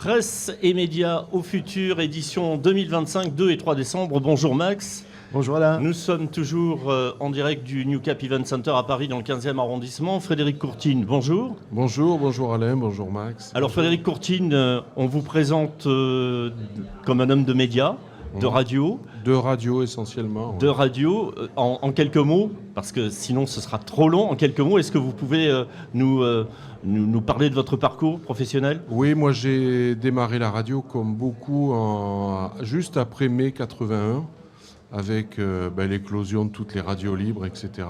Presse et médias au futur, édition 2025, 2 et 3 décembre. Bonjour Max. Bonjour Alain. Nous sommes toujours en direct du New Cap Event Center à Paris dans le 15e arrondissement. Frédéric Courtine, bonjour. Bonjour Alain, bonjour Max. Alors bonjour. Frédéric Courtine, on vous présente comme un homme de médias, de radio. De radio essentiellement. De radio, en quelques mots, parce que sinon ce sera trop long. En quelques mots, est-ce que vous pouvez nous parler de votre parcours professionnel ? Oui, moi j'ai démarré la radio comme beaucoup juste après mai 81, avec l'éclosion de toutes les radios libres, etc.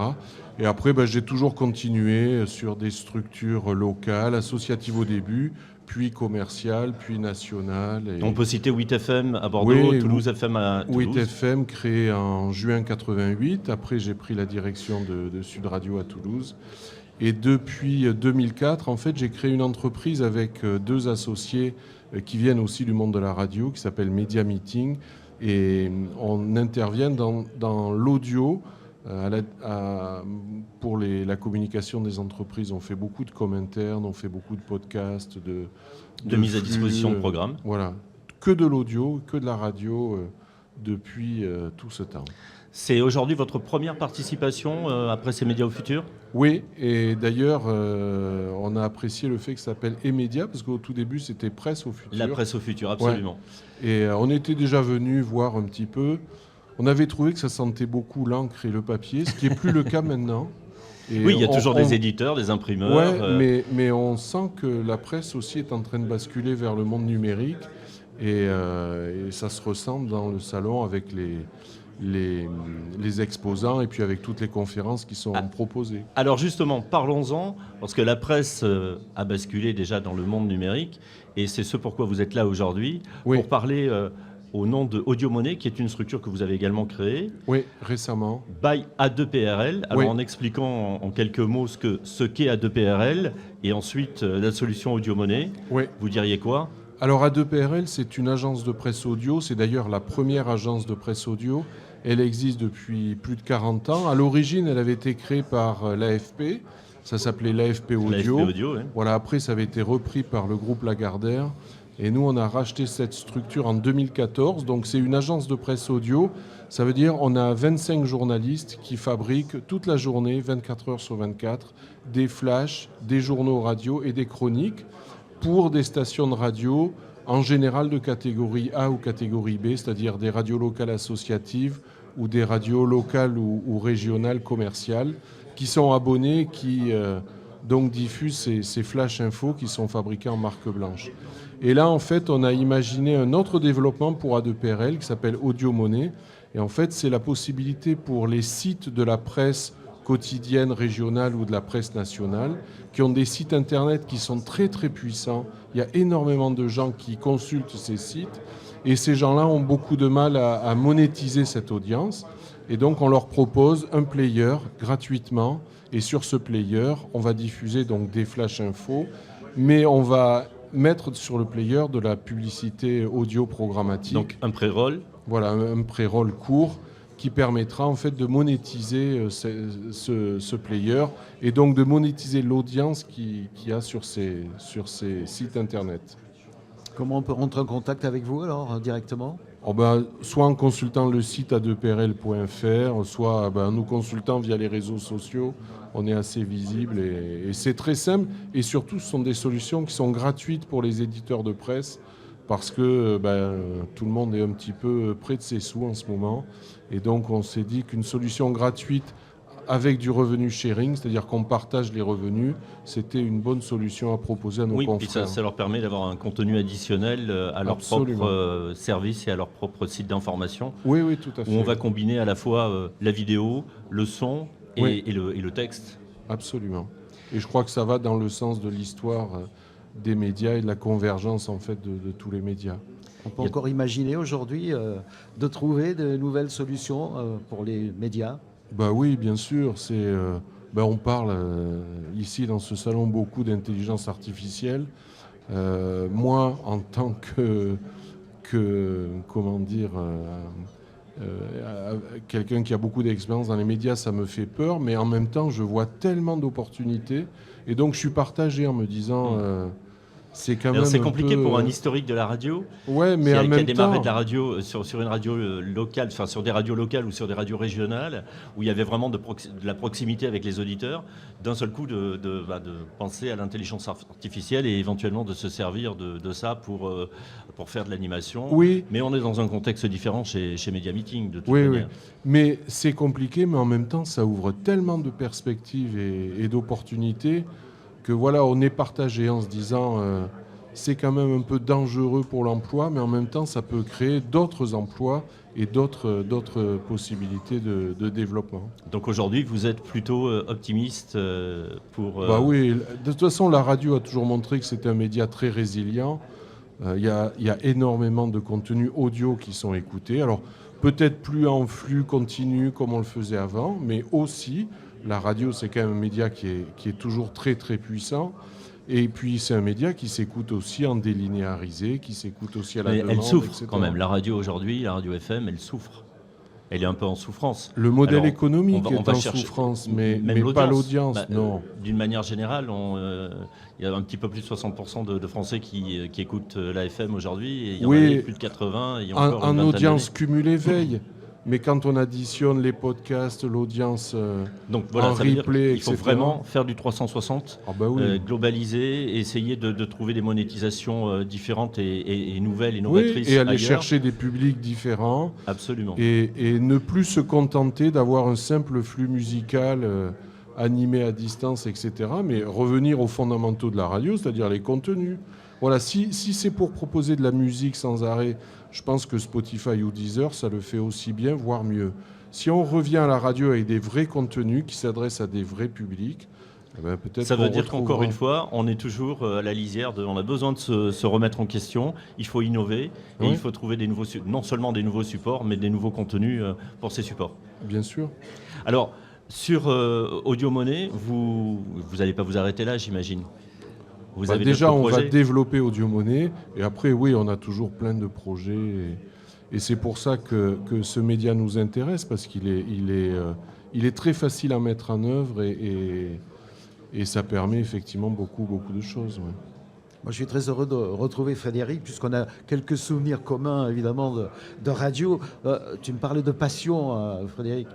Et après, j'ai toujours continué sur des structures locales, associatives au début, puis commerciales, puis nationales. Et... On peut citer 8FM à Bordeaux, oui, Toulouse FM à Toulouse. 8FM créé en juin 88. Après, j'ai pris la direction de Sud Radio à Toulouse. Et depuis 2004, en fait, j'ai créé une entreprise avec deux associés qui viennent aussi du monde de la radio, qui s'appelle Media Meeting. Et on intervient dans l'audio pour la communication des entreprises. On fait beaucoup de commentaires, on fait beaucoup de podcasts, de mise à flux, disposition de programmes. Voilà, que de l'audio, que de la radio depuis tout ce temps. C'est aujourd'hui votre première participation après ces médias au futur ? Oui, et d'ailleurs, on a apprécié le fait que ça s'appelle E-Média, parce qu'au tout début, c'était Presse au futur. La presse au futur, absolument. Ouais. Et on était déjà venu voir un petit peu. On avait trouvé que ça sentait beaucoup l'encre et le papier, ce qui n'est plus le cas maintenant. Et oui, il y a toujours des éditeurs, des imprimeurs. Oui, mais on sent que la presse aussi est en train de basculer vers le monde numérique. Et ça se ressent dans le salon avec les exposants et puis avec toutes les conférences qui sont proposées. Alors justement, parlons-en, parce que la presse a basculé déjà dans le monde numérique, et c'est ce pourquoi vous êtes là aujourd'hui, pour parler au nom de Audio Monnaie, qui est une structure que vous avez également créée. Oui, récemment. By A2PRL, alors en expliquant en quelques mots ce qu'est A2PRL, et ensuite la solution Audio Monnaie, vous diriez quoi ? Alors A2PRL, c'est une agence de presse audio, c'est d'ailleurs la première agence de presse audio. Elle existe depuis plus de 40 ans. À l'origine, elle avait été créée par l'AFP, ça s'appelait l'AFP Audio. L'AFP Audio, oui. Voilà, après, ça avait été repris par le groupe Lagardère. Et nous, on a racheté cette structure en 2014. Donc, c'est une agence de presse audio. Ça veut dire on a 25 journalistes qui fabriquent toute la journée, 24 heures sur 24, des flashs, des journaux radio et des chroniques pour des stations de radio, en général de catégorie A ou catégorie B, c'est-à-dire des radios locales associatives ou des radios locales ou régionales commerciales, qui sont abonnés, qui donc diffusent ces flash infos qui sont fabriqués en marque blanche. Et là, en fait, on a imaginé un autre développement pour A2PRL qui s'appelle Audio Monnaie. Et en fait, c'est la possibilité pour les sites de la presse quotidienne, régionale ou de la presse nationale, qui ont des sites internet qui sont très très puissants. Il y a énormément de gens qui consultent ces sites et ces gens-là ont beaucoup de mal à monétiser cette audience. Et donc on leur propose un player gratuitement et sur ce player, on va diffuser donc des flash infos, mais on va mettre sur le player de la publicité audio programmatique. Donc un pré-roll. Voilà, un pré-roll court qui permettra en fait de monétiser ce player et donc de monétiser l'audience qu'il y a sur ces sites internet. Comment on peut rentrer en contact avec vous alors directement ? Soit en consultant le site a2prl.fr, soit en nous consultant via les réseaux sociaux. On est assez visible et c'est très simple. Et surtout, ce sont des solutions qui sont gratuites pour les éditeurs de presse parce que tout le monde est un petit peu près de ses sous en ce moment. Et donc, on s'est dit qu'une solution gratuite avec du revenu sharing, c'est-à-dire qu'on partage les revenus, c'était une bonne solution à proposer à nos confrères. Oui, puis ça leur permet d'avoir un contenu additionnel à leur propre service et à leur propre site d'information. Oui, tout à fait. Où on va combiner à la fois la vidéo, le son et le texte. Absolument. Et je crois que ça va dans le sens de l'histoire des médias et de la convergence en fait de tous les médias. On peut encore imaginer aujourd'hui de trouver de nouvelles solutions pour les médias ? Oui, bien sûr. On parle ici dans ce salon beaucoup d'intelligence artificielle. Moi, en tant que quelqu'un qui a beaucoup d'expérience dans les médias, ça me fait peur, mais en même temps, je vois tellement d'opportunités. Et donc, je suis partagé en me disant, c'est quand même c'est un compliqué peu, pour un historique de la radio. Ouais, mais en Qui a même démarré temps, de la radio sur une radio locale, enfin sur des radios locales ou sur des radios régionales, où il y avait vraiment de la proximité avec les auditeurs, d'un seul coup de penser à l'intelligence artificielle et éventuellement de se servir de ça pour faire de l'animation. oui, Mais on est dans un contexte différent chez Media Meeting, de toute oui, manière. mais c'est compliqué, mais en même temps, ça ouvre tellement de perspectives et d'opportunités que voilà, on est partagé en se disant c'est quand même un peu dangereux pour l'emploi, mais en même temps, ça peut créer d'autres emplois et d'autres possibilités de développement. Donc aujourd'hui, vous êtes plutôt optimiste pour... Bah oui, de toute façon, la radio a toujours montré que c'était un média très résilient. Il y a énormément de contenus audio qui sont écoutés. Alors, peut-être plus en flux continu comme on le faisait avant, mais aussi, la radio, c'est quand même un média qui est toujours très, très puissant. Et puis, c'est un média qui s'écoute aussi en délinéarisé, qui s'écoute aussi à la Mais demande, elle souffre etc. quand même. La radio aujourd'hui, la radio FM, elle souffre. Elle est un peu en souffrance. Le modèle Alors, économique on est va en chercher- souffrance, même mais pas l'audience, non. D'une manière générale, il y a un petit peu plus de 60% de Français qui écoutent la FM aujourd'hui, et il y en Oui. avait plus de 80, et il y a encore En une vingtaine audience cumulée veille. Mais quand on additionne les podcasts, l'audience d'années. Donc voilà, en ça veut dire replay, qu'il faut etc. vraiment faire du 360, Ah bah oui. globaliser, essayer de trouver des monetisations différentes et nouvelles, Oui, innovatrices et aller ailleurs. chercher des publics différents Absolument. et ne plus se contenter d'avoir un simple flux musical animé à distance, etc. Mais revenir aux fondamentaux de la radio, c'est-à-dire les contenus. Voilà, si c'est pour proposer de la musique sans arrêt, je pense que Spotify ou Deezer, ça le fait aussi bien, voire mieux. Si on revient à la radio avec des vrais contenus qui s'adressent à des vrais publics, eh ben peut-être Ça veut qu'on dire qu'encore retrouvera- une fois, on est toujours à la lisière on a besoin de se remettre en question, il faut innover, et Oui. il faut trouver non seulement des nouveaux supports, mais des nouveaux contenus pour ces supports. Bien sûr. Alors, sur Audio Money, vous n'allez pas vous arrêter là, j'imagine. Vous Bah, avez déjà, d'autres on va projets développer Audio Money. Et après, oui, on a toujours plein de projets. Et c'est pour ça que ce média nous intéresse, parce qu'il est très facile à mettre en œuvre et ça permet effectivement beaucoup de choses. Ouais. Moi, je suis très heureux de retrouver Frédéric, puisqu'on a quelques souvenirs communs, évidemment, de radio. Tu me parlais de passion, Frédéric,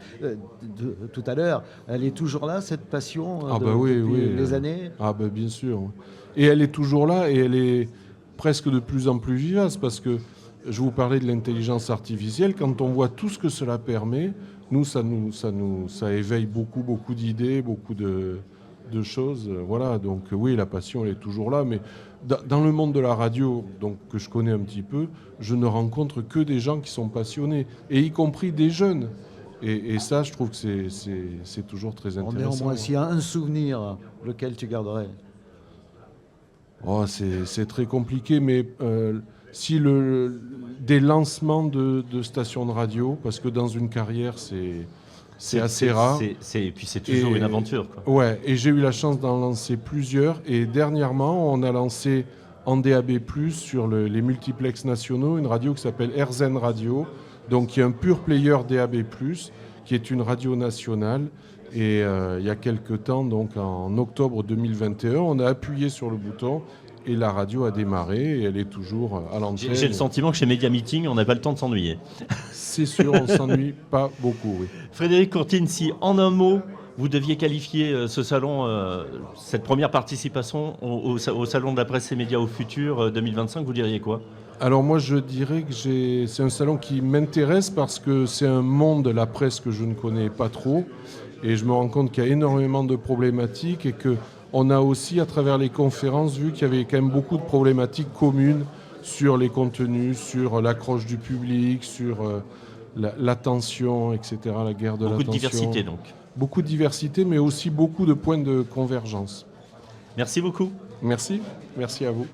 tout à l'heure. Elle est toujours là, cette passion, depuis les années? Ah bah bien sûr. Ouais. Et elle est toujours là, et elle est presque de plus en plus vivace, parce que je vous parlais de l'intelligence artificielle. Quand on voit tout ce que cela permet, ça éveille beaucoup d'idées, beaucoup de choses. Voilà, donc oui, la passion, elle est toujours là, mais dans le monde de la radio, donc, que je connais un petit peu, je ne rencontre que des gens qui sont passionnés, et y compris des jeunes. Et ça, je trouve que c'est toujours très intéressant. Néanmoins, s'il y a un souvenir, lequel tu garderais? Oh, c'est très compliqué, mais si des lancements de stations de radio, parce que dans une carrière, c'est assez rare. Et puis c'est toujours une aventure, quoi. Ouais, et j'ai eu la chance d'en lancer plusieurs. Et dernièrement, on a lancé en DAB+, sur les multiplex nationaux, une radio qui s'appelle RZN Radio, donc qui est un pur player DAB+, qui est une radio nationale. Et il y a quelques temps, donc en octobre 2021, on a appuyé sur le bouton et la radio a démarré et elle est toujours à l'antenne. J'ai le sentiment que chez Media Meeting, on n'a pas le temps de s'ennuyer. C'est sûr, on ne s'ennuie pas beaucoup, oui. Frédéric Courtine, si en un mot, vous deviez qualifier ce salon, cette première participation au Salon de la presse et médias au futur 2025, vous diriez quoi? Alors moi, je dirais que c'est un salon qui m'intéresse parce que c'est un monde, la presse, que je ne connais pas trop. Et je me rends compte qu'il y a énormément de problématiques et qu'on a aussi, à travers les conférences, vu qu'il y avait quand même beaucoup de problématiques communes sur les contenus, sur l'accroche du public, sur l'attention, etc., la guerre de l'attention. Beaucoup de diversité, donc. Beaucoup de diversité, mais aussi beaucoup de points de convergence. Merci beaucoup. Merci à vous.